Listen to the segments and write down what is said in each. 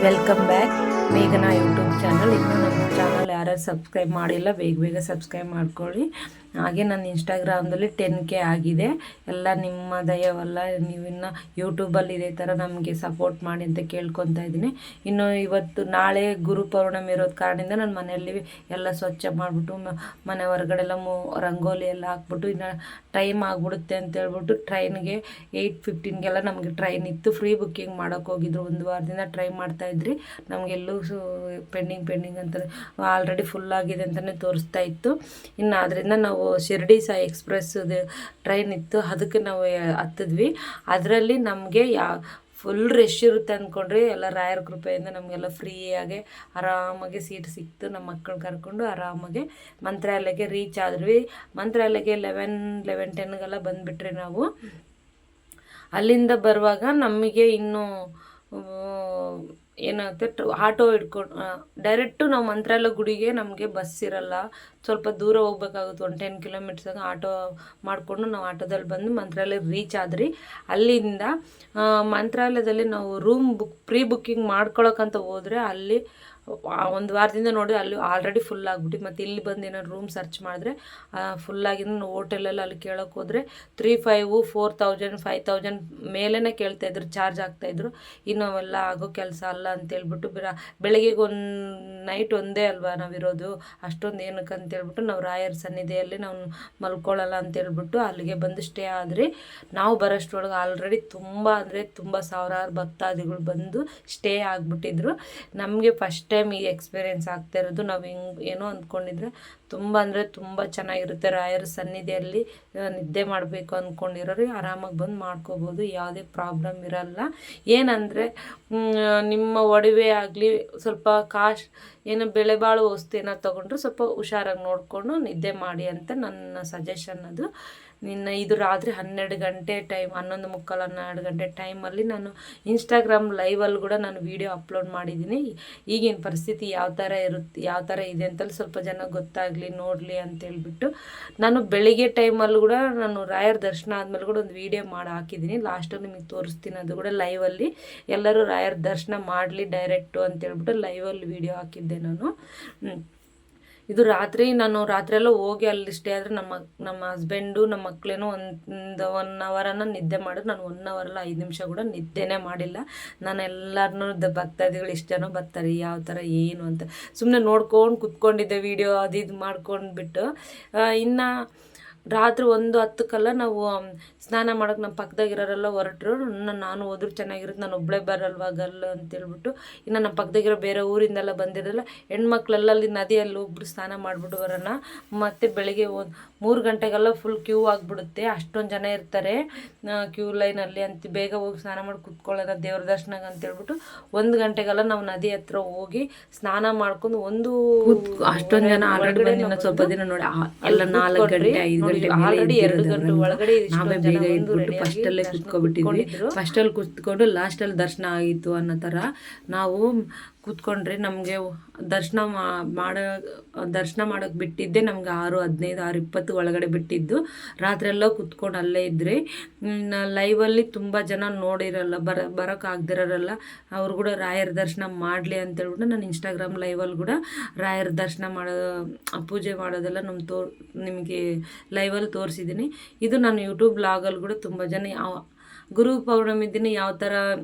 Welcome back ಮೇಘನಾ YouTube channel. ಇನ್ನೂ ನಮ್ಮ ಚಾನಲ್ ಯಾರು ಸಬ್ಸ್ಕ್ರೈಬ್ ಮಾಡಿಲ್ಲ, ಬೇಗ ಸಬ್ಸ್ಕ್ರೈಬ್ ಮಾಡ್ಕೊಳ್ಳಿ. ಹಾಗೆ ನನ್ನ ಇನ್ಸ್ಟಾಗ್ರಾಮ್ದಲ್ಲಿ 10K ಆಗಿದೆ. ಎಲ್ಲ ನಿಮ್ಮ ದಯವಲ್ಲ. ನೀವಿನ್ನು ಯೂಟ್ಯೂಬಲ್ಲಿ ಇದೇ ಥರ ನಮಗೆ ಸಪೋರ್ಟ್ ಮಾಡಿ ಅಂತ ಕೇಳ್ಕೊತಾ ಇದ್ದೀನಿ. ಇನ್ನು ಇವತ್ತು ನಾಳೆ ಗುರು ಪೌರ್ಣಮಿ ಇರೋದು ಕಾರಣದಿಂದ ನನ್ನ ಮನೆಯಲ್ಲಿ ಎಲ್ಲ ಸ್ವಚ್ಛ ಮಾಡಿಬಿಟ್ಟು ಮನೆ ಹೊರಗಡೆ ಎಲ್ಲ ರಂಗೋಲಿ ಎಲ್ಲ ಹಾಕ್ಬಿಟ್ಟು, ಇನ್ನು ಟೈಮ್ ಆಗಿಬಿಡುತ್ತೆ ಅಂತೇಳ್ಬಿಟ್ಟು ಟ್ರೈನ್ಗೆ 8:15ಗೆಲ್ಲ ನಮಗೆ ಟ್ರೈನ್ ಇತ್ತು. ಫ್ರೀ ಬುಕ್ಕಿಂಗ್ ಮಾಡೋಕ್ಕೆ ಹೋಗಿದ್ರು. ಒಂದು ವಾರದಿಂದ ಟ್ರೈ ಮಾಡ್ತಾಯಿದ್ರಿ. ನಮಗೆಲ್ಲೂ ಪೆಂಡಿಂಗ್ ಅಂತ ಆಲ್ರೆಡಿ ಫುಲ್ ಆಗಿದೆ ಅಂತಲೇ ತೋರಿಸ್ತಾ ಇತ್ತು. ಇನ್ನು ಅದರಿಂದ ನಾವು ಶಿರ್ಡಿ ಸಾಯಿ ಎಕ್ಸ್ಪ್ರೆಸ್ದು ಟ್ರೈನ್ ಇತ್ತು, ಅದಕ್ಕೆ ನಾವು ಹತ್ತಿದ್ವಿ. ಅದರಲ್ಲಿ ನಮಗೆ ಫುಲ್ ರಶ್ ಇರುತ್ತೆ ಅಂದ್ಕೊಂಡ್ರಿ. ಎಲ್ಲ ರಾಯರ ಕೃಪೆಯಿಂದ ನಮಗೆಲ್ಲ ಫ್ರೀಯಾಗಿ ಆರಾಮಾಗಿ ಸೀಟ್ ಸಿಕ್ತು. ನಮ್ಮ ಮಕ್ಕಳು ಕರ್ಕೊಂಡು ಆರಾಮಾಗಿ ಮಂತ್ರಾಲಯಕ್ಕೆ ರೀಚ್ ಆದ್ವಿ. ಮಂತ್ರಾಲಯಕ್ಕೆ 11:10ಗೆಲ್ಲ ಬಂದುಬಿಟ್ರಿ ನಾವು. ಅಲ್ಲಿಂದ ಬರುವಾಗ ನಮಗೆ ಇನ್ನೂ ಏನಾಗುತ್ತೆ, ಆಟೋ ಹಿಡ್ಕೊಂಡು ಡೈರೆಕ್ಟು ನಾವು ಮಂತ್ರಾಲಯ ಗುಡಿಗೆ ನಮಗೆ ಬಸ್ ಇರಲ್ಲ, ಸ್ವಲ್ಪ ದೂರ ಹೋಗ್ಬೇಕಾಗುತ್ತೆ. 10 ಕಿಲೋಮೀಟರ್ಸಾಗ ಆಟೋ ಮಾಡಿಕೊಂಡು ನಾವು ಆಟೋದಲ್ಲಿ ಬಂದು ಮಂತ್ರಾಲಯ ರೀಚ್ ಆದ್ರಿ. ಅಲ್ಲಿಂದ ಮಂತ್ರಾಲಯದಲ್ಲಿ ನಾವು ಪ್ರೀ ಬುಕ್ಕಿಂಗ್ ಮಾಡ್ಕೊಳಕ್ಕಂತ ಹೋದರೆ ಅಲ್ಲಿ ಒಂದು ವಾರದಿಂದ ನೋಡಿ ಅಲ್ಲಿ ಆಲ್ರೆಡಿ ಫುಲ್ ಆಗಿಬಿಟ್ಟು, ಮತ್ತು ಇಲ್ಲಿ ಬಂದು ಏನಾದ್ರು ರೂಮ್ ಸರ್ಚ್ ಮಾಡಿದ್ರೆ ಫುಲ್ಲಾಗಿದ್ದು ಹೋಟೆಲಲ್ಲಿ ಅಲ್ಲಿ ಕೇಳೋಕೆ ಹೋದರೆ 3,500, 4,000, 5,000 ಮೇಲೇ ಕೇಳ್ತಾಯಿದ್ರು, ಚಾರ್ಜ್ ಆಗ್ತಾಯಿದ್ರು. ಇನ್ನು ಅವೆಲ್ಲ ಆಗೋ ಕೆಲಸ ಅಲ್ಲ ಅಂತೇಳ್ಬಿಟ್ಟು ಬೆಳಗ್ಗೆ ನೈಟ್ ಒಂದೇ ಅಲ್ವಾ ನಾವಿರೋದು, ಅಷ್ಟೊಂದು ಏನಕ್ಕೆ ಅಂತೇಳ್ಬಿಟ್ಟು ನಾವು ರಾಯರ ಸನ್ನಿಧಿಯಲ್ಲಿ ನಾವು ಮಲ್ಕೊಳ್ಳಲ್ಲ ಅಂತೇಳ್ಬಿಟ್ಟು ಅಲ್ಲಿಗೆ ಬಂದು ಸ್ಟೇ ಆದ್ರಿ. ನಾವು ಬರೋಷ್ಟ್ರೊಳಗೆ ಆಲ್ರೆಡಿ ತುಂಬ ಸಾವಿರಾರು ಭಕ್ತಾದಿಗಳು ಬಂದು ಸ್ಟೇ ಆಗಿಬಿಟ್ಟಿದ್ರು. ನಮಗೆ ಫಸ್ಟ್ ಟೈಮ್ ಈ ಎಕ್ಸ್ಪೀರಿಯೆನ್ಸ್ ಆಗ್ತಾ ಇರೋದು. ನಾವು ಏನೋ ಅಂದ್ಕೊಂಡಿದ್ರೆ ತುಂಬ ಚೆನ್ನಾಗಿರುತ್ತೆ. ರಾಯರ ಸನ್ನಿಧಿಯಲ್ಲಿ ನಿದ್ದೆ ಮಾಡಬೇಕು ಅಂದ್ಕೊಂಡಿರೋರು ಆರಾಮಾಗಿ ಬಂದು ಮಾಡ್ಕೋಬೋದು, ಯಾವುದೇ ಪ್ರಾಬ್ಲಮ್ ಇರಲ್ಲ. ಏನಂದರೆ ನಿಮ್ಮ ಒಡವೆ ಆಗಲಿ ಸ್ವಲ್ಪ ಏನು ಬೆಲೆ ಬಾಳೋ ವಸ್ತು ಏನಾದ್ರು ತೊಗೊಂಡ್ರೆ ಸ್ವಲ್ಪ ಹುಷಾರಾಗಿ ನೋಡಿಕೊಂಡು ನಿದ್ದೆ ಮಾಡಿ ಅಂತ ನನ್ನ ಸಜೆಷನ್ ಅದು. ಇದು ರಾತ್ರಿ 12 ಗಂಟೆ ಟೈಮ್, 11:15, 12 ಗಂಟೆ ಟೈಮಲ್ಲಿ ನಾನು ಇನ್ಸ್ಟಾಗ್ರಾಮ್ ಲೈವಲ್ಲಿ ಕೂಡ ನಾನು ವೀಡಿಯೋ ಅಪ್ಲೋಡ್ ಮಾಡಿದ್ದೀನಿ. ಈಗಿನ ಪರಿಸ್ಥಿತಿ ಯಾವ ಥರ ಇದೆ ಅಂತಲ್ಲಿ ಸ್ವಲ್ಪ ಜನ ಗೊತ್ತಾಗಲಿ ನೋಡಲಿ ಅಂತೇಳ್ಬಿಟ್ಟು ನಾನು ಬೆಳಿಗ್ಗೆ ಟೈಮಲ್ಲೂ ಕೂಡ ನಾನು ರಾಯರ ದರ್ಶನ ಆದಮೇಲೆ ಕೂಡ ಒಂದು ವೀಡಿಯೋ ಮಾಡಿ ಹಾಕಿದ್ದೀನಿ. ಲಾಸ್ಟಲ್ಲಿ ನಿಮಗೆ ತೋರಿಸ್ತೀನಿ, ಅದು ಕೂಡ ಲೈವಲ್ಲಿ ಎಲ್ಲರೂ ರಾಯರ ದರ್ಶನ ಮಾಡಲಿ ಡೈರೆಕ್ಟು ಅಂತೇಳ್ಬಿಟ್ಟು ಲೈವಲ್ಲಿ ವೀಡಿಯೋ ಹಾಕಿದ್ದೆ ನಾನು. ಇದು ನಾನು ರಾತ್ರಿಯೆಲ್ಲ ಹೋಗಿ ಅಲ್ಲಿ ಸ್ಟೇ ಆದರೆ ನಮ್ಮ ಹಸ್ಬೆಂಡು ನಮ್ಮ ಮಕ್ಕಳೇನೋ ಒಂದು 1 ಅವರನ್ನು ನಿದ್ದೆ ಮಾಡಿದ್ರು. ನಾನು 1 ಅವರೆಲ್ಲ 5 ನಿಮಿಷ ಕೂಡ ನಿದ್ದೆನೇ ಮಾಡಿಲ್ಲ. ನಾನು ಎಲ್ಲರನ್ನೂ ಭಕ್ತಾದಿಗಳು ಇಷ್ಟು ಜನ ಬರ್ತಾರೆ ಯಾವ ಥರ ಏನು ಅಂತ ಸುಮ್ಮನೆ ನೋಡ್ಕೊಂಡು ಕುತ್ಕೊಂಡಿದ್ದೆ, ವೀಡಿಯೋ ಅದು ಇದು ಮಾಡ್ಕೊಂಡ್ಬಿಟ್ಟು. ಇನ್ನು ರಾತ್ರಿ 1:10 ನಾವು ಸ್ನಾನ ಮಾಡೋಕ್ಕೆ ನಮ್ಮ ಪಕ್ಕದಾಗಿರೋರೆಲ್ಲ ಹೊರಟರು. ನಾನು ಹೋದ್ರೂ ಚೆನ್ನಾಗಿರುತ್ತೆ, ನಾನು ಒಬ್ಬಳೇ ಬರಲ್ವಾ ಗರ್ಲ್ ಅಂತೇಳ್ಬಿಟ್ಟು. ಇನ್ನು ನಮ್ಮ ಪಕ್ಕದಾಗಿರೋ ಬೇರೆ ಊರಿಂದೆಲ್ಲ ಬಂದಿರಲ್ಲ ಹೆಣ್ಮಕ್ಳೆಲ್ಲ ಅಲ್ಲಿ ನದಿಯಲ್ಲಿ ಹೋಗ್ಬಿಟ್ಟು ಸ್ನಾನ ಮಾಡಿಬಿಟ್ಟು ಬರೋಣ. ಮತ್ತು ಬೆಳಗ್ಗೆ 3 ಗಂಟೆಗೆಲ್ಲ ಫುಲ್ ಕ್ಯೂ ಆಗಿಬಿಡುತ್ತೆ, ಅಷ್ಟೊಂದು ಜನ ಇರ್ತಾರೆ ಕ್ಯೂ ಲೈನಲ್ಲಿ ಅಂತ. ಬೇಗ ಹೋಗಿ ಸ್ನಾನ ಮಾಡಿ ಕುತ್ಕೊಳ್ಳೋಣ ದೇವ್ರ ದರ್ಶನಕ್ಕೆ ಅಂತೇಳ್ಬಿಟ್ಟು 1 ಗಂಟೆಗೆಲ್ಲ ನಾವು ನದಿ ಹತ್ರ ಹೋಗಿ ಸ್ನಾನ ಮಾಡ್ಕೊಂಡು ಅಷ್ಟೊಂದು ಜನ ಆಲ್ರೆಡಿ ಬಂದು ಸ್ವಲ್ಪ ದಿನ ನೋಡಿ ಎಲ್ಲ 4 ಗಂಟೆ 5 ಗಂಟೆ ಆಲ್ರೆಡಿ 2 ಗಂಟೆ ಒಳಗಡೆ ನಾವೇ ಬೇಗ ಇಟ್ಬಿಟ್ಟು ಫಸ್ಟಲ್ಲೇ ಕುತ್ಕೊಬಿಟ್ಟಿದ್ವಿ. ಫಸ್ಟಲ್ಲಿ ಕುತ್ಕೊಂಡು ಲಾಸ್ಟಲ್ಲಿ ದರ್ಶನ ಆಗಿತ್ತು ಅನ್ನೋ ಥರ ನಾವು ಕೂತ್ಕೊಂಡ್ರೆ ನಮಗೆ ದರ್ಶನ ಮಾಡೋಕ್ಕೆ ಬಿಟ್ಟಿದ್ದೆ ನಮ್ಗೆ 6:15, 6:20 ಒಳಗಡೆ ಬಿಟ್ಟಿದ್ದು. ರಾತ್ರಿ ಎಲ್ಲ ಕೂತ್ಕೊಂಡು ಅಲ್ಲೇ ಇದ್ದರೆ ಲೈವಲ್ಲಿ ತುಂಬ ಜನ ನೋಡಿರಲ್ಲ, ಬರೋಕ್ಕಾಗ್ದಿರೋರಲ್ಲ, ಅವ್ರು ಕೂಡ ರಾಯರ ದರ್ಶನ ಮಾಡಲಿ ಅಂತೇಳ್ಬಿಟ್ಟು ನಾನು ಇನ್ಸ್ಟಾಗ್ರಾಮ್ ಲೈವಲ್ಲಿ ಕೂಡ ರಾಯರ ದರ್ಶನ ಪೂಜೆ ಮಾಡೋದೆಲ್ಲ ನಿಮಗೆ ಲೈವಲ್ಲಿ ತೋರಿಸಿದ್ದೀನಿ. ಇದು ನಾನು ಯೂಟ್ಯೂಬ್ ಬ್ಲಾಗಲ್ಲಿ ಕೂಡ ತುಂಬ ಜನ ಗುರು ಪೌರ್ಣಮಿ ದಿನ ಯಾವ ಥರ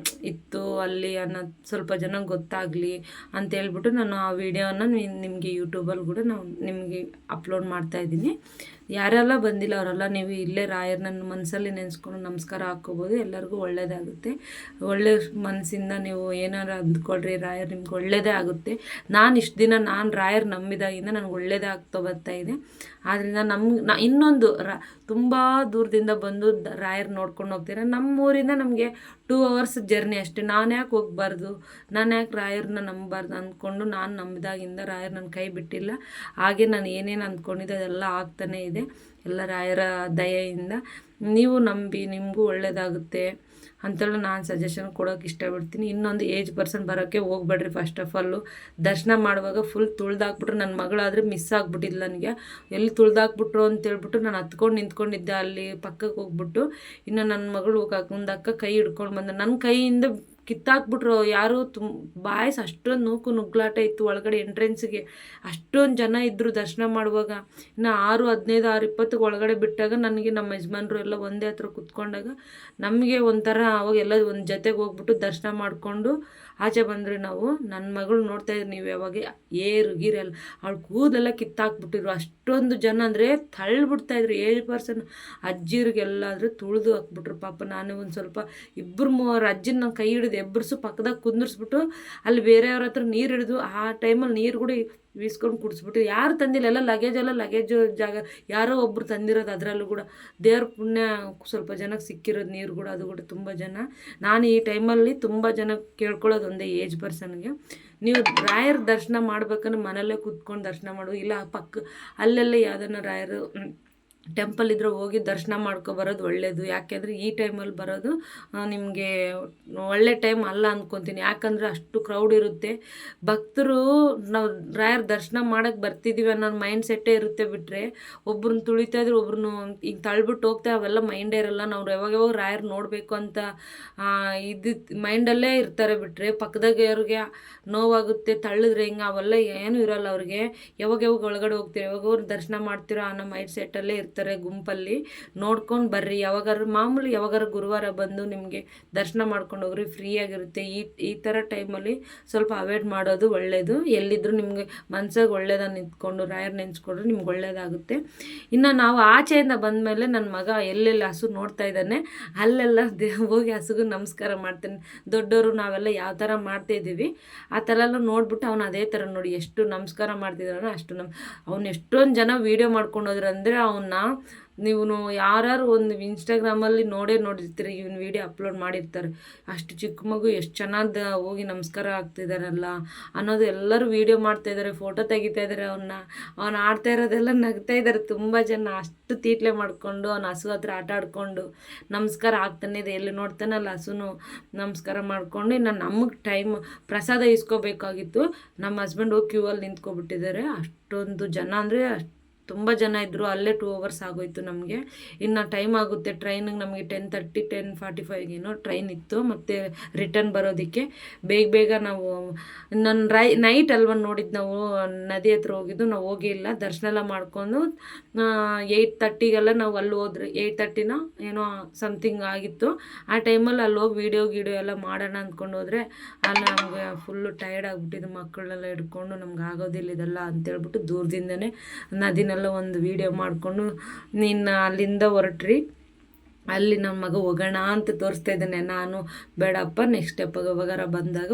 ಇತ್ತು ಅಲ್ಲಿ ಅನ್ನೋದು ಸ್ವಲ್ಪ ಜನ ಗೊತ್ತಾಗಲಿ ಅಂತೇಳ್ಬಿಟ್ಟು ನಾನು ಆ ವಿಡಿಯೋನ ನಿಮಗೆ ಯೂಟ್ಯೂಬಲ್ಲಿ ಕೂಡ ನಿಮಗೆ ಅಪ್ಲೋಡ್ ಮಾಡ್ತಾಯಿದ್ದೀನಿ. ಯಾರೆಲ್ಲ ಬಂದಿಲ್ಲ ಅವರೆಲ್ಲ ನೀವು ಇಲ್ಲೇ ರಾಯರನ್ನ ಮನಸ್ಸಲ್ಲಿ ನೆನೆಸ್ಕೊಂಡು ನಮಸ್ಕಾರ ಹಾಕ್ಕೋಬೋದು. ಎಲ್ಲರಿಗೂ ಒಳ್ಳೆಯದಾಗುತ್ತೆ. ಒಳ್ಳೆ ಮನಸ್ಸಿಂದ ನೀವು ಏನಾರು ಅಂದ್ಕೊಳ್ರಿ, ರಾಯರು ನಿಮ್ಗೆ ಒಳ್ಳೆಯದೇ ಆಗುತ್ತೆ. ಇಷ್ಟು ದಿನ ರಾಯರು ನಂಬಿದಾಗಿಂದ ನನಗೆ ಒಳ್ಳೆಯದೇ ಆಗ್ತಾ ಬರ್ತಾಯಿದೆ. ಆದ್ದರಿಂದ ಇನ್ನೊಂದು ತುಂಬ ದೂರದಿಂದ ಬಂದು ರಾಯರು ನೋಡ್ಕೊಂಡು ಹೋಗ್ತೀರ. ನಮ್ಮೂರಿಂದ ನಮಗೆ 2 ಅವರ್ಸ್ ಜರ್ನಿ ಅಷ್ಟೇ. ನಾನು ಯಾಕೆ ಹೋಗ್ಬಾರ್ದು, ನಾನು ಯಾಕೆ ರಾಯರನ್ನ ನಂಬಬಾರ್ದು ಅಂದ್ಕೊಂಡು ನಾನು ನಂಬಿದಾಗಿಂದ ರಾಯರು ನನ್ನ ಕೈ ಬಿಟ್ಟಿಲ್ಲ. ಹಾಗೆ ನಾನು ಏನೇನು ಅಂದ್ಕೊಂಡಿದ್ದೆ ಅದೆಲ್ಲ ಆಗ್ತಾನೇ ಇದೆ, ಎಲ್ಲ ರಾಯರ ದಯೆಯಿಂದ. ನೀವು ನಂಬಿ, ನಿಮಗೂ ಒಳ್ಳೆಯದಾಗುತ್ತೆ ಅಂತೇಳಿ ನಾನು ಸಜೆಷನ್ ಕೊಡೋಕೆ ಇಷ್ಟಪಡ್ತೀನಿ. ಇನ್ನೊಂದು ಏಜ್ ಪರ್ಸನ್ ಬರೋಕ್ಕೆ ಹೋಗ್ಬೇಡ್ರಿ. ಫಸ್ಟ್ ಆಫ್ ಆಲು ದರ್ಶನ ಮಾಡುವಾಗ ಫುಲ್ ತುಳ್ದಾಕ್ಬಿಟ್ರು. ನನ್ನ ಮಗಳಾದರೆ ಮಿಸ್ ಆಗಿಬಿಟ್ಟಿಲ್ಲ, ನನಗೆ ಎಲ್ಲಿ ತುಳ್ದಾಕ್ಬಿಟ್ರು ಅಂತೇಳ್ಬಿಟ್ಟು ನಾನು ಹತ್ಕೊಂಡು ನಿಂತ್ಕೊಂಡಿದ್ದೆ ಅಲ್ಲಿ ಪಕ್ಕಕ್ಕೆ ಹೋಗ್ಬಿಟ್ಟು. ಇನ್ನು ನನ್ನ ಮಗಳು ಮುಂದಕ್ಕ ಕೈ ಹಿಡ್ಕೊಂಡು ಬಂದ, ನನ್ನ ಕೈಯಿಂದ ಕಿತ್ತಾಕ್ಬಿಟ್ರು. ಯಾರು ಬಾಯ್ಸ್ ಅಷ್ಟೊಂದು ನುಗ್ಲಾಟ ಇತ್ತು ಒಳಗಡೆ ಎಂಟ್ರೆನ್ಸ್ಗೆ. ಅಷ್ಟೊಂದು ಜನ ಇದ್ದರು ದರ್ಶನ ಮಾಡುವಾಗ. ಇನ್ನು 6:15 6:20 ಒಳಗಡೆ ಬಿಟ್ಟಾಗ ನನಗೆ ನಮ್ಮ ಯಜಮಾನ್ರು ಎಲ್ಲ ಒಂದೇ ಹತ್ರ ಕುತ್ಕೊಂಡಾಗ ನಮಗೆ ಒಂಥರ ಅವಾಗೆಲ್ಲ ಒಂದು ಜೊತೆಗೆ ಹೋಗ್ಬಿಟ್ಟು ದರ್ಶನ ಮಾಡಿಕೊಂಡು ಆಚೆ ಬಂದ್ರಿ ನಾವು. ನನ್ನ ಮಗಳು ನೋಡ್ತಾ ಇದ್ರಿ ನೀವು ಯಾವಾಗ ಗೀರೆಲ್ಲ ಅವಳು ಕೂದಲೆಲ್ಲ ಕಿತ್ತಾಕ್ಬಿಟ್ಟಿದ್ರು. ಅಷ್ಟೊಂದು ಜನ ಅಂದರೆ ತಳ್ಳಿಬಿಡ್ತಾಯಿದ್ರು. 7% ಅಜ್ಜಿರಿಗೆಲ್ಲಾದರೂ ತುಳಿದು ಹಾಕ್ಬಿಟ್ರು. ಪಾಪ ನಾನು ಒಂದು ಸ್ವಲ್ಪ 2-3 ಅಜ್ಜಿನ ನಾನು ಕೈ ಹಿಡಿದು ಎಬ್ಬರಿಸು ಪಕ್ಕದಾಗ ಕುಂದಿರಿಸ್ಬಿಟ್ಟು ಅಲ್ಲಿ ಬೇರೆಯವ್ರ ಹತ್ರ ನೀರು ಹಿಡಿದು ಆ ಟೈಮಲ್ಲಿ ನೀರು ಕೂಡ ಬೀಸ್ಕೊಂಡು ಕುಡಿಸ್ಬಿಟ್ಟು ಯಾರು ತಂದಿಲ್ಲ, ಎಲ್ಲ ಲಗೇಜು ಜಾಗ ಯಾರೋ ಒಬ್ಬರು ತಂದಿರೋದು. ಅದರಲ್ಲೂ ಕೂಡ ದೇವ್ರ ಪುಣ್ಯ ಸ್ವಲ್ಪ ಜನಕ್ಕೆ ಸಿಕ್ಕಿರೋದು ನೀರು ಕೂಡ. ಅದು ಕೂಡ ತುಂಬ ಜನ. ನಾನು ಈ ಟೈಮಲ್ಲಿ ತುಂಬ ಜನ ಕೇಳ್ಕೊಳ್ಳೋದು ಒಂದೇ ಏಜ್ ಪರ್ಸನ್ಗೆ, ನೀವು ರಾಯರ ದರ್ಶನ ಮಾಡ್ಬೇಕಂದ್ರೆ ಮನೆಯಲ್ಲೇ ಕೂತ್ಕೊಂಡು ದರ್ಶನ ಮಾಡು, ಇಲ್ಲ ಅಲ್ಲೆಲ್ಲ ಯಾವ್ದನ್ನ ರಾಯರು ಟೆಂಪಲ್ ಇದ್ರೆ ಹೋಗಿ ದರ್ಶನ ಮಾಡ್ಕೊಬರೋದು ಒಳ್ಳೆಯದು. ಯಾಕೆಂದರೆ ಈ ಟೈಮಲ್ಲಿ ಬರೋದು ನಿಮಗೆ ಒಳ್ಳೆ ಟೈಮ್ ಅಲ್ಲ ಅಂದ್ಕೊತೀನಿ. ಯಾಕಂದರೆ ಅಷ್ಟು ಕ್ರೌಡ್ ಇರುತ್ತೆ. ಭಕ್ತರು ನಾವು ರಾಯರ ದರ್ಶನ ಮಾಡೋಕ್ಕೆ ಬರ್ತಿದ್ದೀವಿ ಅನ್ನೋ ಮೈಂಡ್ ಸೆಟ್ಟೇ ಇರುತ್ತೆ. ಬಿಟ್ಟರೆ ಒಬ್ರನ್ನ ತುಳಿತಾಯಿದ್ರು, ಒಬ್ರನ್ನ ಈಗ ತಳ್ಬಿಟ್ಟು ಹೋಗ್ತಾ ಅವೆಲ್ಲ ಮೈಂಡೇ ಇರಲ್ಲ. ನಾವು ಯಾವಾಗ ರಾಯರು ನೋಡಬೇಕು ಅಂತ ಇದು ಮೈಂಡಲ್ಲೇ ಇರ್ತಾರೆ. ಬಿಟ್ಟರೆ ಪಕ್ಕದಾಗೆ ನೋವಾಗುತ್ತೆ ತಳ್ಳಿದ್ರೆ ಹಿಂಗೆ ಅವೆಲ್ಲ ಏನೂ ಇರೋಲ್ಲ ಅವ್ರಿಗೆ. ಯಾವಾಗ ಒಳಗಡೆ ಹೋಗ್ತೀರಿ, ಯಾವಾಗ ದರ್ಶನ ಮಾಡ್ತೀರೋ ಅನ್ನೋ ಮೈಂಡ್ ಸೆಟ್ಟಲ್ಲೇ ಇರ್ತಾರೆ. ಗುಂಪಲ್ಲಿ ನೋಡ್ಕೊಂಡು ಬರ್ರಿ. ಯಾವಾಗಾರು ಗುರುವಾರ ಬಂದು ನಿಮಗೆ ದರ್ಶನ ಮಾಡ್ಕೊಂಡು ಹೋಗ್ರಿ, ಫ್ರೀ ಆಗಿರುತ್ತೆ. ಈ ಥರ ಟೈಮಲ್ಲಿ ಸ್ವಲ್ಪ ಅವಾಯ್ಡ್ ಮಾಡೋದು ಒಳ್ಳೆಯದು. ಎಲ್ಲಿದ್ದರೂ ನಿಮಗೆ ಮನ್ಸಾಗ ಒಳ್ಳೇದ ನಿಂತ್ಕೊಂಡು ರಾಯರ್ ನೆನೆಸ್ಕೊಂಡ್ರೆ ನಿಮ್ಗೆ ಒಳ್ಳೇದಾಗುತ್ತೆ. ಇನ್ನು ನಾವು ಆಚೆಯಿಂದ ಬಂದಮೇಲೆ ನನ್ನ ಮಗ ಎಲ್ಲೆಲ್ಲಿ ಹಸು ನೋಡ್ತಾ ಇದ್ದಾನೆ ಅಲ್ಲೆಲ್ಲ ಹೋಗಿ ಹಸುಗೂ ನಮಸ್ಕಾರ ಮಾಡ್ತಾನೆ. ದೊಡ್ಡವರು ನಾವೆಲ್ಲ ಯಾವ ಥರ ಮಾಡ್ತಾಯಿದ್ದೀವಿ ಆ ಥರ ಎಲ್ಲ ನೋಡ್ಬಿಟ್ಟು ಅವ್ನು ಅದೇ ಥರ ನೋಡಿ ಎಷ್ಟು ನಮಸ್ಕಾರ ಮಾಡ್ತಿದ್ದಾನೋ ಅಷ್ಟು ಅವ್ನು ಎಷ್ಟೊಂದು ಜನ ವೀಡಿಯೋ ಮಾಡ್ಕೊಂಡು ಹೋದ್ರೆ ಅಂದರೆ ಅವನ್ನ ನೀವು ಯಾರು ಒಂದು ಇನ್ಸ್ಟಾಗ್ರಾಮಲ್ಲಿ ನೋಡಿರ್ತೀರಿ. ಇವನು ವೀಡಿಯೋ ಅಪ್ಲೋಡ್ ಮಾಡಿರ್ತಾರೆ. ಅಷ್ಟು ಚಿಕ್ಕ ಮಗು ಎಷ್ಟು ಚೆನ್ನಾಗಿ ಹೋಗಿ ನಮಸ್ಕಾರ ಆಗ್ತಿದ್ದಾರಲ್ಲ ಅನ್ನೋದು ಎಲ್ಲರೂ ವೀಡಿಯೋ ಮಾಡ್ತಾಯಿದ್ದಾರೆ, ಫೋಟೋ ತೆಗಿತಾ ಇದ್ದಾರೆ. ಅವ್ನು ಆಡ್ತಾ ಇರೋದೆಲ್ಲ ನಗ್ತಾ ಇದ್ದಾರೆ ತುಂಬ ಜನ. ಅಷ್ಟು ತೀಟ್ಲೆ ಮಾಡಿಕೊಂಡು ಅವ್ನ ಹಸು ಹತ್ರ ಆಟ ಆಡ್ಕೊಂಡು ನಮಸ್ಕಾರ ಆಗ್ತಾನೆ ಇದೆ. ಎಲ್ಲಿ ನೋಡ್ತಾನೆ ಅಲ್ಲಿ ಹಸುನು ನಮಸ್ಕಾರ ಮಾಡಿಕೊಂಡು. ಇನ್ನು ನಮಗೆ ಪ್ರಸಾದ ಇಸ್ಕೋಬೇಕಾಗಿತ್ತು. ನಮ್ಮ ಹಸ್ಬೆಂಡ್ ಹೋಗಿ ಕ್ಯೂ ಅಲ್ಲಿ ನಿಂತ್ಕೊಬಿಟ್ಟಿದ್ದಾರೆ. ಅಷ್ಟೊಂದು ಜನ ಅಂದರೆ ತುಂಬ ಜನ ಇದ್ದರು. ಅಲ್ಲೇ 2 hours ಆಗೋಯ್ತು ನಮಗೆ. ಇನ್ನು ಟೈಮ್ ಆಗುತ್ತೆ ಟ್ರೈನಿಗೆ. ನಮಗೆ 10:30 10:45 ಟ್ರೈನ್ ಇತ್ತು ಮತ್ತು ರಿಟರ್ನ್ ಬರೋದಕ್ಕೆ. ಬೇಗ ನಾವು ನೈಟ್ ಅಲ್ವ ನೋಡಿದ್ದು ನಾವು ನದಿ ಹತ್ರ ಹೋಗಿದ್ದು. ನಾವು ಹೋಗಿಲ್ಲ, ದರ್ಶನ ಎಲ್ಲ ಮಾಡ್ಕೊಂಡು 8:30 ನಾವು ಅಲ್ಲಿ ಹೋದ್ರಿ. 8:30 ಏನೋ ಸಮಥಿಂಗ್ ಆಗಿತ್ತು. ಆ ಟೈಮಲ್ಲಿ ಅಲ್ಲಿ ಹೋಗಿ ವೀಡಿಯೋ ಎಲ್ಲ ಮಾಡೋಣ ಅಂದ್ಕೊಂಡು ಹೋದರೆ ಅಲ್ಲಿ ನಮಗೆ ಫುಲ್ಲು ಟಯರ್ಡ್ ಆಗಿಬಿಟ್ಟಿದ್ದು. ಮಕ್ಕಳನ್ನೆಲ್ಲ ಹಿಡ್ಕೊಂಡು ನಮ್ಗೆ ಆಗೋದಿಲ್ಲ ಇದೆಲ್ಲ ಅಂತೇಳ್ಬಿಟ್ಟು ದೂರದಿಂದನೇ ನದಿನೆಲ್ಲ ಒಂದು ವೀಡಿಯೋ ಮಾಡಿಕೊಂಡು ನೀನು ಅಲ್ಲಿಂದ ಹೊರಟ್ರಿ. ಅಲ್ಲಿ ನಮ್ಮ ಮಗ ಹೋಗೋಣ ಅಂತ ತೋರಿಸ್ತಾ ಇದ್ದಾನೆ. ನಾನು ಬೇಡಪ್ಪ ನೆಕ್ಸ್ಟ್ ಸ್ಟೆಪ್ಪಾಗ ಬಂದಾಗ